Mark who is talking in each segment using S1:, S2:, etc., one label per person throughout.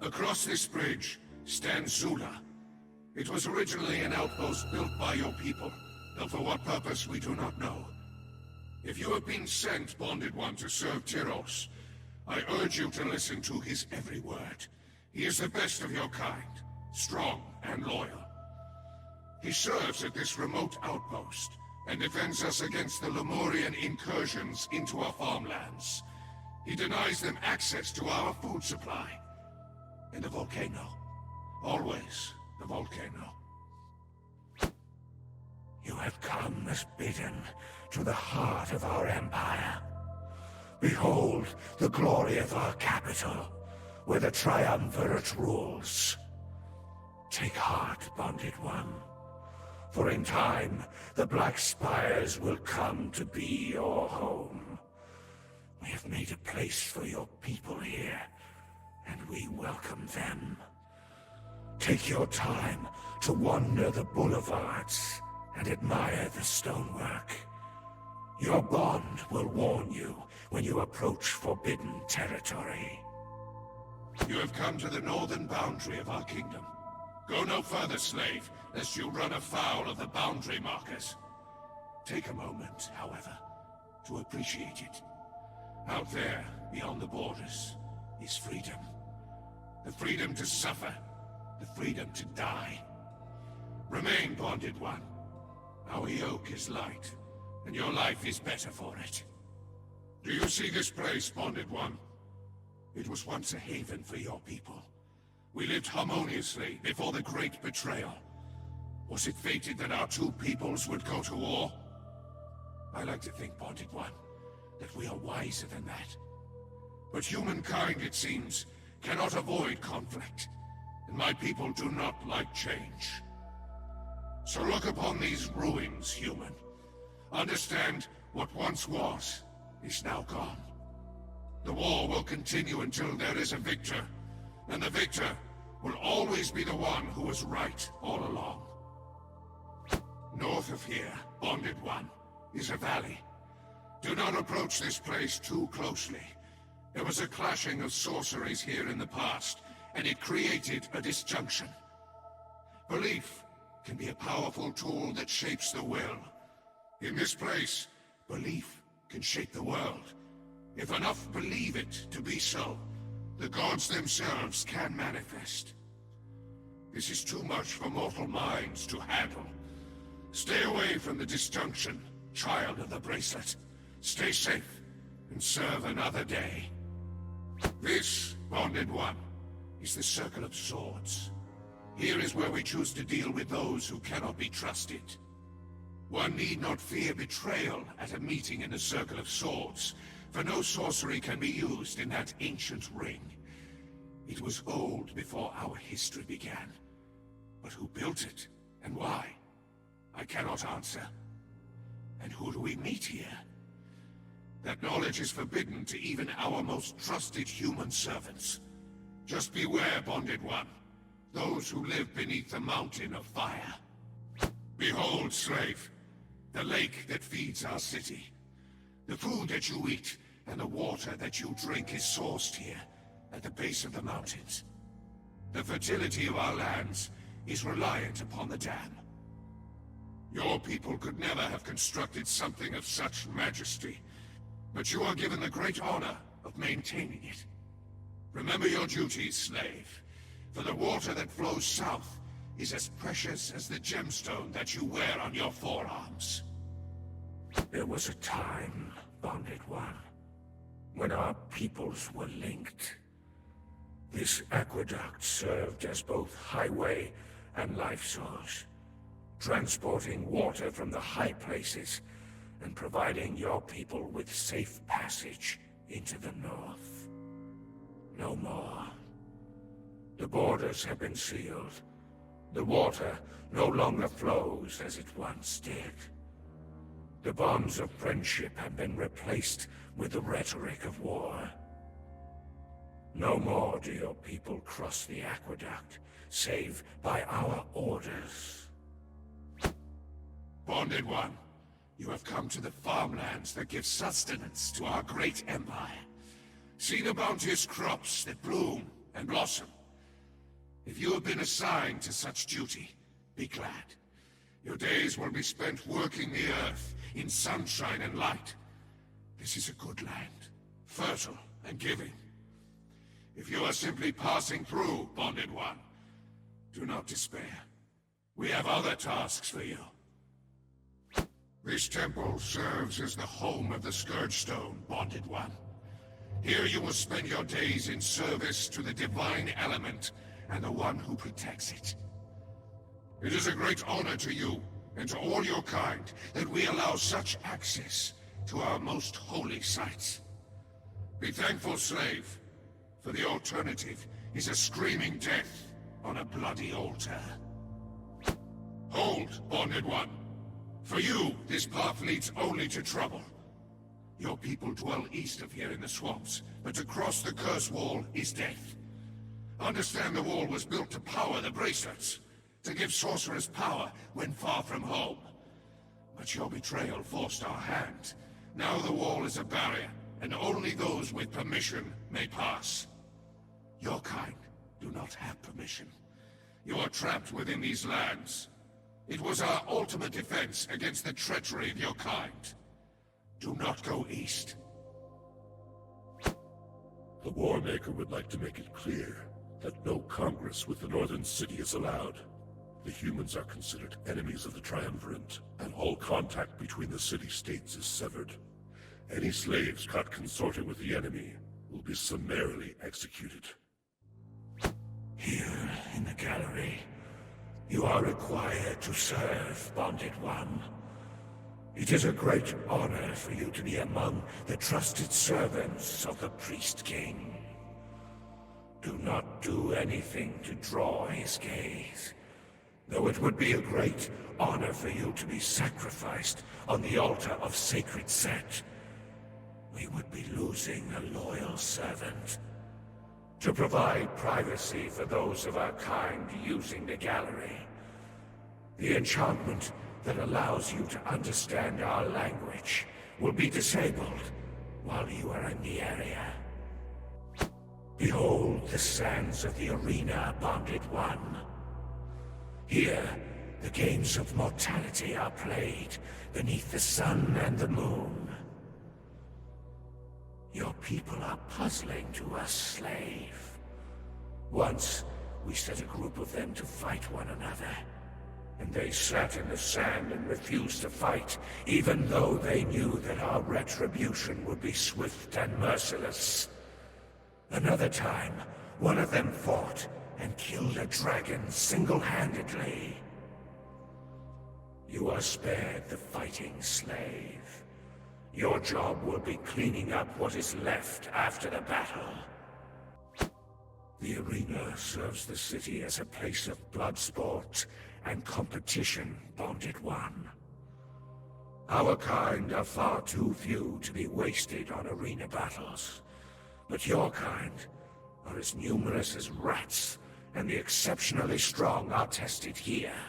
S1: Across this bridge stands Zula. It was originally an outpost built by your people, though for what purpose we do not know. If you have been sent, Bonded One, to serve Tyros, I urge you to listen to his every word. He is the best of your kind, strong and loyal. He serves at this remote outpost, and defends us against the Lemurian incursions into our farmlands. He denies them access to our food supply. And the volcano. Always the volcano.
S2: You have come as bidden to the heart of our empire. Behold the glory of our capital, where the triumvirate rules. Take heart, Bonded One, for in time the Black Spires will come to be your home. We have made a place for your people here, and we welcome them. Take your time to wander the boulevards and admire the stonework. Your bond will warn you when you approach forbidden territory.
S1: You have come to the northern boundary of our kingdom. Go no further, slave, lest you run afoul of the boundary markers. Take a moment, however, to appreciate it. Out there, beyond the borders, is freedom. The freedom to suffer, the freedom to die. Remain, Bonded One. Our yoke is light, and your life is better for it. Do you see this place, Bonded One? It was once a haven for your people. We lived harmoniously before the great betrayal. Was it fated that our two peoples would go to war? I like to think, Bonded One, that we are wiser than that. But humankind, it seems, cannot avoid conflict, and my people do not like change. So look upon these ruins, human. Understand what once was is now gone. The war will continue until there is a victor, and the victor will always be the one who was right all along. North of here, Bonded One, is a valley. Do not approach this place too closely. There was a clashing of sorceries here in the past, and it created a disjunction. Belief can be a powerful tool that shapes the will. In this place, belief can shape the world. If enough believe it to be so, the gods themselves can manifest. This is too much for mortal minds to handle. Stay away from the disjunction, child of the bracelet. Stay safe, and serve another day. This, Bonded One, is the Circle of Swords. Here is where we choose to deal with those who cannot be trusted. One need not fear betrayal at a meeting in the Circle of Swords, for no sorcery can be used in that ancient ring. It was old before our history began. But who built it, and why? I cannot answer. And who do we meet here? That knowledge is forbidden to even our most trusted human servants. Just beware, Bonded One. Those who live beneath the mountain of fire. Behold, slave, the lake that feeds our city. The food that you eat and the water that you drink is sourced here, at the base of the mountains. The fertility of our lands is reliant upon the dam. Your people could never have constructed something of such majesty, but you are given the great honor of maintaining it. Remember your duties, slave, for the water that flows south is as precious as the gemstone that you wear on your forearms.
S2: There was a time, Bonded One, when our peoples were linked. This aqueduct served as both highway and life source, transporting water from the high places and providing your people with safe passage into the north. No more. The borders have been sealed. The water no longer flows as it once did. The bonds of friendship have been replaced with the rhetoric of war. No more do your people cross the aqueduct, save by our orders.
S1: Bonded One, you have come to the farmlands that give sustenance to our great empire. See the bounteous crops that bloom and blossom. If you have been assigned to such duty, be glad. Your days will be spent working the earth in sunshine and light. This is a good land, fertile and giving. If you are simply passing through, Bonded One, do not despair. We have other tasks for you. This temple serves as the home of the Scourge Stone, Bonded One. Here you will spend your days in service to the divine element and the one who protects it. It is a great honor to you and to all your kind that we allow such access to our most holy sites. Be thankful, slave, for the alternative is a screaming death on a bloody altar. Hold, Bonded One. For you, this path leads only to trouble. Your people dwell east of here in the swamps, but to cross the curse wall is death. Understand the wall was built to power the bracelets, to give sorcerers power when far from home. But your betrayal forced our hand. Now the wall is a barrier, and only those with permission may pass. Your kind do not have permission. You are trapped within these lands. It was our ultimate defense against the treachery of your kind. Do not go east.
S2: The Warmaker would like to make it clear that no congress with the Northern City is allowed. The humans are considered enemies of the Triumvirate, and all contact between the city-states is severed. Any slaves caught consorting with the enemy will be summarily executed.
S3: Here in the gallery, you are required to serve, Bonded One. It is a great honor for you to be among the trusted servants of the Priest King. Do not do anything to draw his gaze, though it would be a great honor for you to be sacrificed on the altar of Sacred Set. We would be losing a loyal servant. To provide privacy for those of our kind using the gallery, the enchantment that allows you to understand our language will be disabled while you are in the area. Behold the sands of the arena, Bonded One. Here, the games of mortality are played beneath the sun and the moon. Your people are puzzling to us, slave. Once, we set a group of them to fight one another, and they sat in the sand and refused to fight, even though they knew that our retribution would be swift and merciless. Another time, one of them fought and killed a dragon single-handedly. You are spared the fighting, slave. Your job will be cleaning up what is left after the battle. The arena serves the city as a place of blood sport and competition, Bonded One. Our kind are far too few to be wasted on arena battles, but your kind are as numerous as rats, and the exceptionally strong are tested here.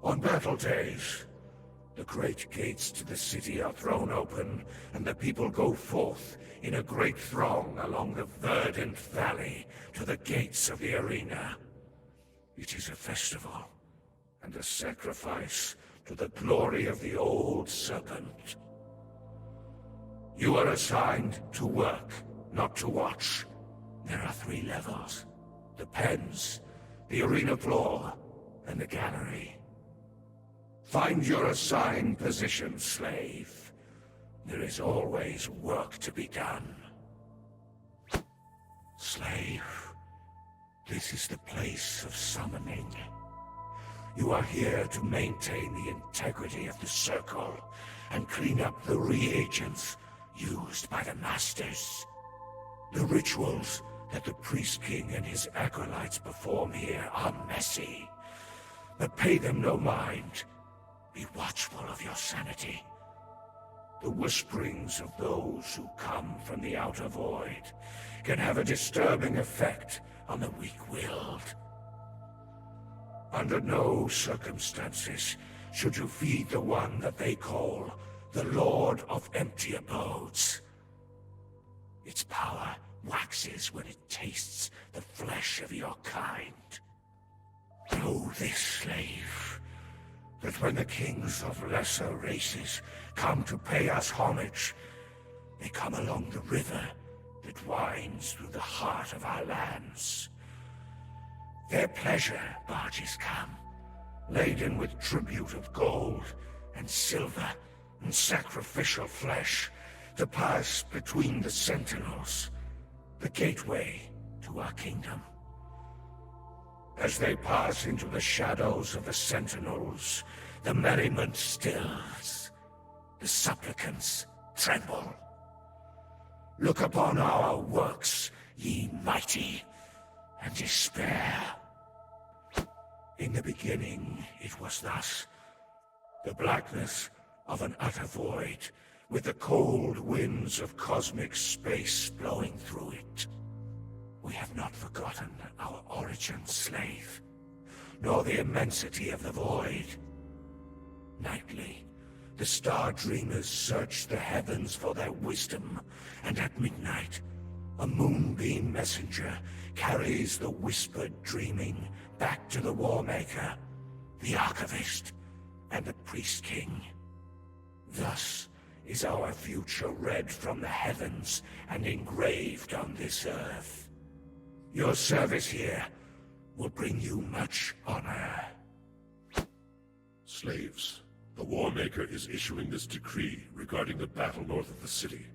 S3: On battle days, the great gates to the city are thrown open, and the people go forth in a great throng along the verdant valley to the gates of the arena. It is a festival, and a sacrifice to the glory of the old serpent. You are assigned to work, not to watch. There are 3 levels: the pens, the arena floor, and the gallery. Find your assigned position, slave. There is always work to be done. Slave, this is the place of summoning. You are here to maintain the integrity of the circle and clean up the reagents used by the masters. The rituals that the Priest King and his acolytes perform here are messy, but pay them no mind. Be watchful of your sanity. The whisperings of those who come from the outer void can have a disturbing effect on the weak-willed. Under no circumstances should you feed the one that they call the Lord of Empty Abodes. Its power
S2: waxes when it tastes the flesh of your kind. Know this, slave, that when the kings of lesser races come to pay us homage, they come along the river that winds through the heart of our lands. Their pleasure barges come, laden with tribute of gold and silver and sacrificial flesh, to pass between the sentinels, the gateway to our kingdom. As they pass into the shadows of the sentinels, the merriment stills, the supplicants tremble. Look upon our works, ye mighty, and despair. In the beginning it was thus, the blackness of an utter void, with the cold winds of cosmic space blowing through it. We have not forgotten our origin, slave, nor the immensity of the void. Nightly, the star dreamers search the heavens for their wisdom, and at midnight, a moonbeam messenger carries the whispered dreaming back to the Warmaker, the Archivist, and the Priest King. Thus is our future read from the heavens and engraved on this earth. Your service here will bring you much honor.
S3: Slaves, the Warmaker is issuing this decree regarding the battle north of the city.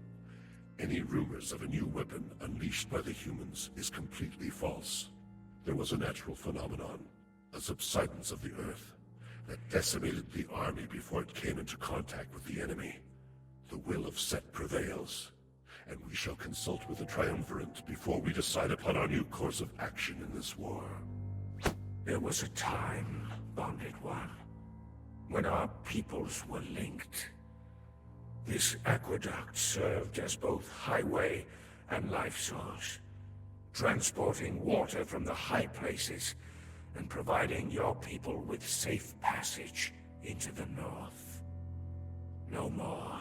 S3: Any rumors of a new weapon unleashed by the humans is completely false. There was a natural phenomenon, a subsidence of the earth, that decimated the army before it came into contact with the enemy. The will of Set prevails, and we shall consult with the Triumvirate before we decide upon our new course of action in this war.
S2: There was a time, Bonded One, when our peoples were linked. This aqueduct served as both highway and life source, transporting water from the high places and providing your people with safe passage into the north. No more.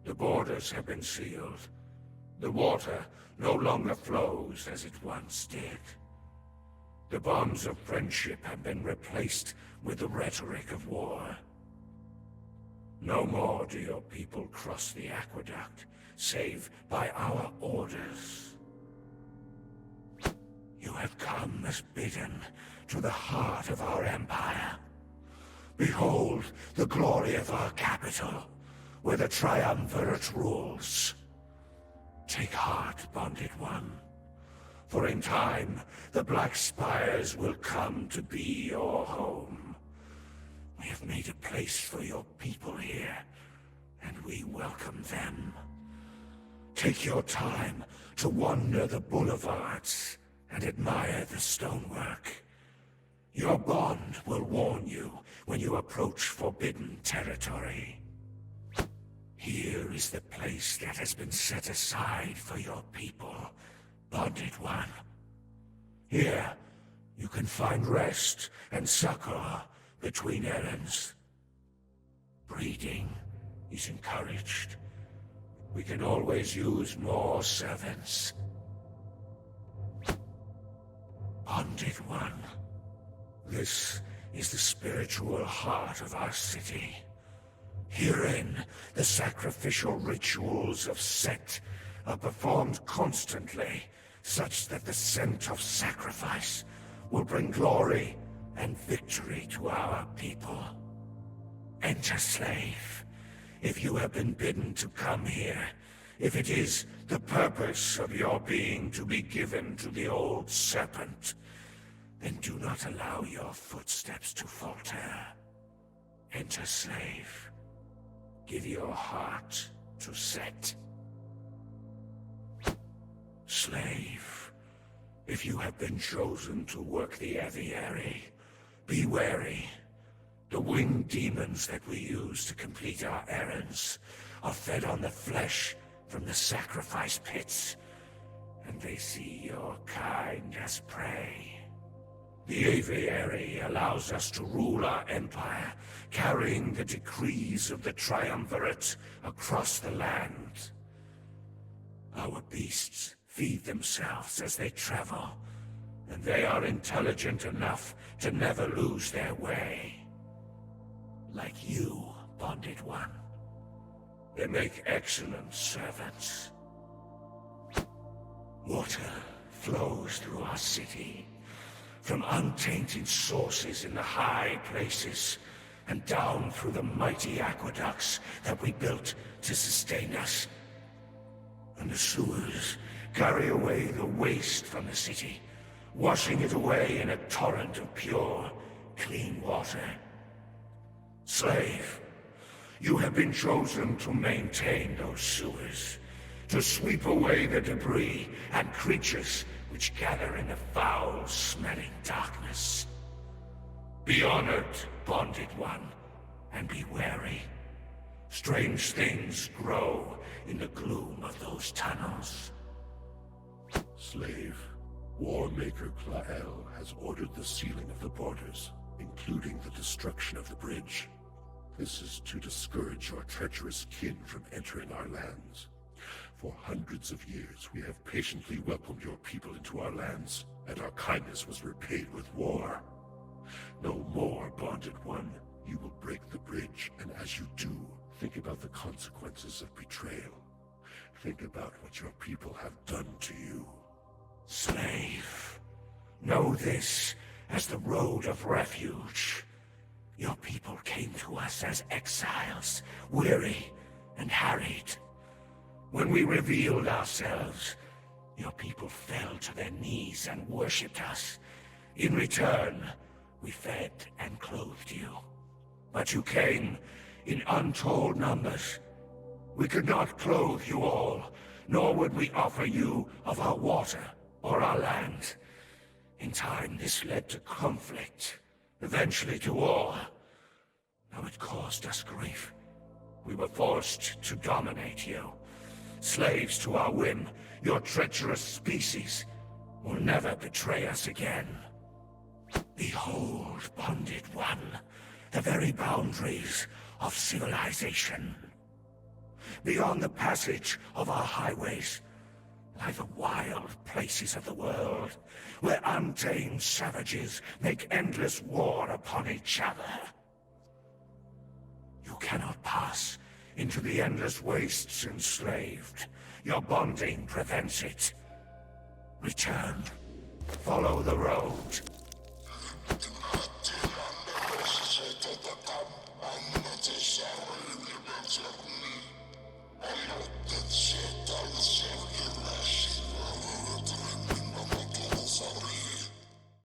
S2: The borders have been sealed. The water no longer flows as it once did. The bonds of friendship have been replaced with the rhetoric of war. No more do your people cross the aqueduct, save by our orders. You have come as bidden to the heart of our empire. Behold the glory of our capital, where the Triumvirate rules. Take heart, Bonded One, for in time the Black Spires will come to be your home. We have made a place for your people here, and we welcome them. Take your time to wander the boulevards and admire the stonework. Your bond will warn you when you approach forbidden territory. Here is the place that has been set aside for your people, Bonded One. Here, you can find rest and succor between errands. Breeding is encouraged. We can always use more servants. Bonded One, this is the spiritual heart of our city. Herein, the sacrificial rituals of Set are performed constantly, such that the scent of sacrifice will bring glory and victory to our people. Enter, slave, if you have been bidden to come here, if it is the purpose of your being to be given to the old serpent, then do not allow your footsteps to falter. Enter, slave. Give your heart to Set. Slave, if you have been chosen to work the aviary, be wary. The winged demons that we use to complete our errands are fed on the flesh from the sacrifice pits, and they see your kind as prey. The aviary allows us to rule our empire, carrying the decrees of the Triumvirate across the land.
S3: Our beasts feed themselves as they travel, and they are intelligent enough to never lose their way. Like you, Bonded One. They make excellent servants. Water flows through our city, from untainted sources in the high places, and down through the mighty aqueducts that we built to sustain us. And the sewers carry away the waste from the city, washing it away in a torrent of pure, clean water. Slave, you have been chosen to maintain those sewers, to sweep away the debris and creatures which gather in the foul-smelling darkness. Be honored, Bonded One, and be wary. Strange things grow in the gloom of those tunnels.
S2: Slave, Warmaker Klael has ordered the sealing of the borders, including the destruction of the bridge. This is to discourage your treacherous kin from entering our lands. For hundreds of years, we have patiently welcomed your people into our lands, and our kindness was repaid with war. No more, Bonded One. You will break the bridge, and as you do, think about the consequences of betrayal. Think about what your people have done to you.
S3: Slave, know this as the road of refuge. Your people came to us as exiles, weary and harried. When we revealed ourselves, your people fell to their knees and worshipped us. In return, we fed and clothed you. But you came in untold numbers. We could not clothe you all, nor would we offer you of our water or our land. In time, this led to conflict, eventually to war. Now it caused us grief. We were forced to dominate you. Slaves to our whim, your treacherous species will never betray us again. Behold, Bonded One, the very boundaries of civilization. Beyond the passage of our highways lie the wild places of the world, where untamed savages make endless war upon each other. You cannot pass into the endless wastes enslaved. Your bonding prevents it. Return. Follow the road.
S4: Unnecessary limits of me.